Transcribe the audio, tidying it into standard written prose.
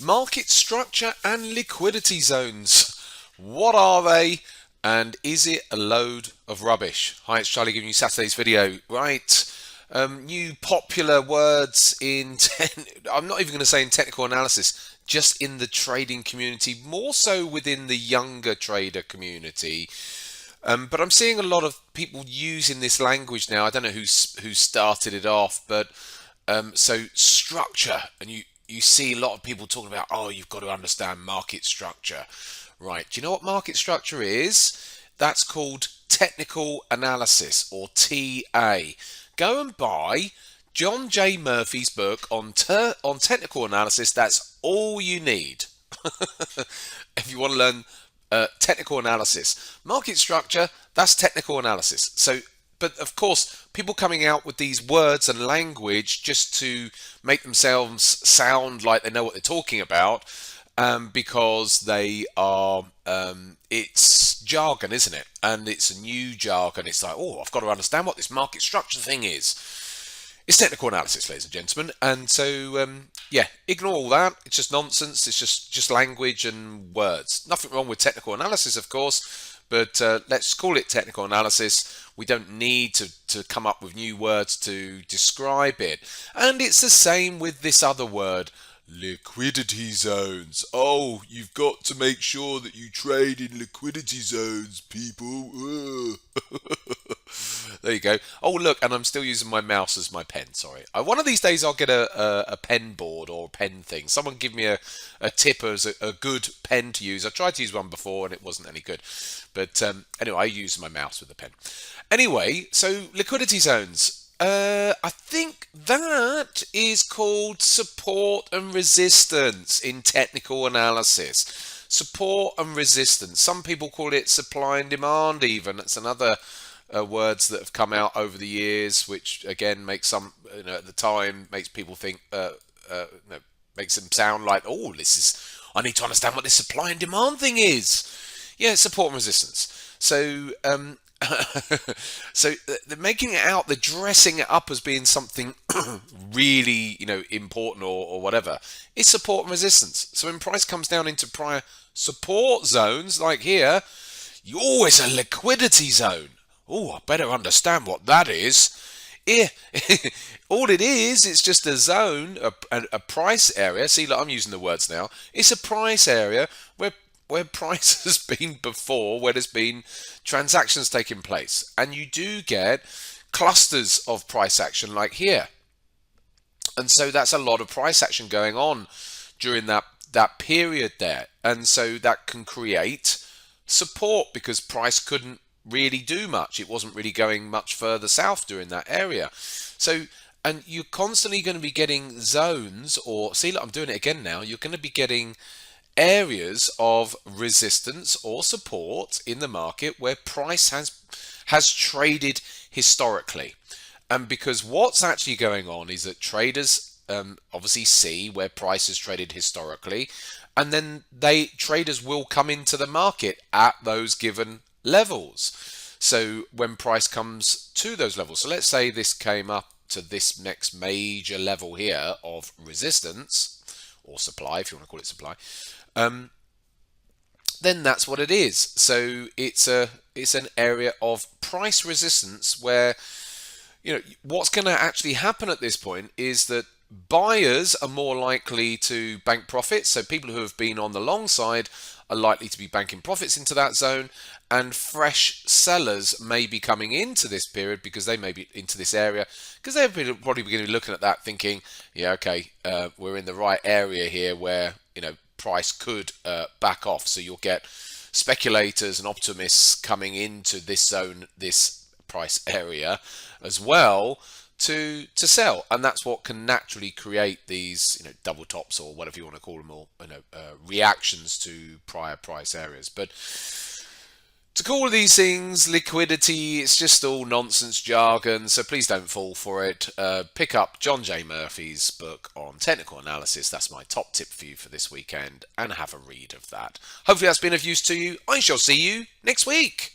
Market structure and liquidity zones. What are they? And is it a load of rubbish? Hi, it's Charlie giving you Saturday's video. Right, new popular words in, I'm not even going to say in technical analysis, just in the trading community, more so within the younger trader community. But I'm seeing a lot of people using this language now. I don't know who started it off, but so structure, and you see a lot of people talking about, oh, you've got to understand market structure. Right, do you know what market structure is? That's called technical analysis, or TA. Go and buy John J. Murphy's book on technical analysis. That's all you need if you want to learn technical analysis. Market structure, that's technical analysis. So, but of course, people coming out with these words and language just to make themselves sound like they know what they're talking about, because they are, it's jargon, isn't it? And it's a new jargon. It's like, oh, I've got to understand what this market structure thing is. It's technical analysis, ladies and gentlemen. And so, yeah, ignore all that. It's just nonsense. It's just language and words. Nothing wrong with technical analysis, of course, but let's call it technical analysis. We don't need to come up with new words to describe it. And it's the same with this other word, liquidity zones. Oh, you've got to make sure that you trade in liquidity zones, people. There you go. Oh, look, and I'm still using my mouse as my pen. Sorry. One of these days I'll get a pen board or a pen thing. Someone give me a tip as a good pen to use. I tried to use one before and it wasn't any good. But anyway, I use my mouse with the pen. Anyway, so liquidity zones. I think that is called support and resistance in technical analysis. Support and resistance. Some people call it supply and demand even. That's another words that have come out over the years, which again makes some, at the time, makes people think, makes them sound like, oh, I need to understand what this supply and demand thing is. Yeah, support and resistance. So, so they're making it out, they're dressing it up as being something really, important or whatever. It's support and resistance. So when price comes down into prior support zones, like here, it's a liquidity zone. Oh, I better understand what that is. Yeah. All it is, it's just a zone, a price area. See, like I'm using the words now. It's a price area where price has been before, where there's been transactions taking place. And you do get clusters of price action like here. And so that's a lot of price action going on during that period there. And so that can create support because price couldn't really do much. It wasn't really going much further south during that area. So, and you're constantly going to be getting zones, or see, look, I'm doing it again now. You're going to be getting areas of resistance or support in the market where price has traded historically. And because what's actually going on is that traders obviously see where price has traded historically, and then traders will come into the market at those given levels. So when price comes to those levels, so let's say this came up to this next major level here of resistance or supply, if you want to call it supply, then that's what it is. So it's an area of price resistance where, what's going to actually happen at this point is that buyers are more likely to bank profits. So people who have been on the long side are likely to be banking profits into that zone, and fresh sellers may be coming into this period because they may be into this area because they're probably going to be looking at that thinking, yeah, okay, we're in the right area here where price could back off. So you'll get speculators and optimists coming into this zone, this price area as well, to sell, and that's what can naturally create these double tops or whatever you want to call them, or reactions to prior price areas. But to call these things liquidity, it's just all nonsense jargon, so please don't fall for it. Pick up John J. Murphy's book on technical analysis. That's my top tip for you for this weekend, and have a read of that. Hopefully that's been of use to you. I shall see you next week.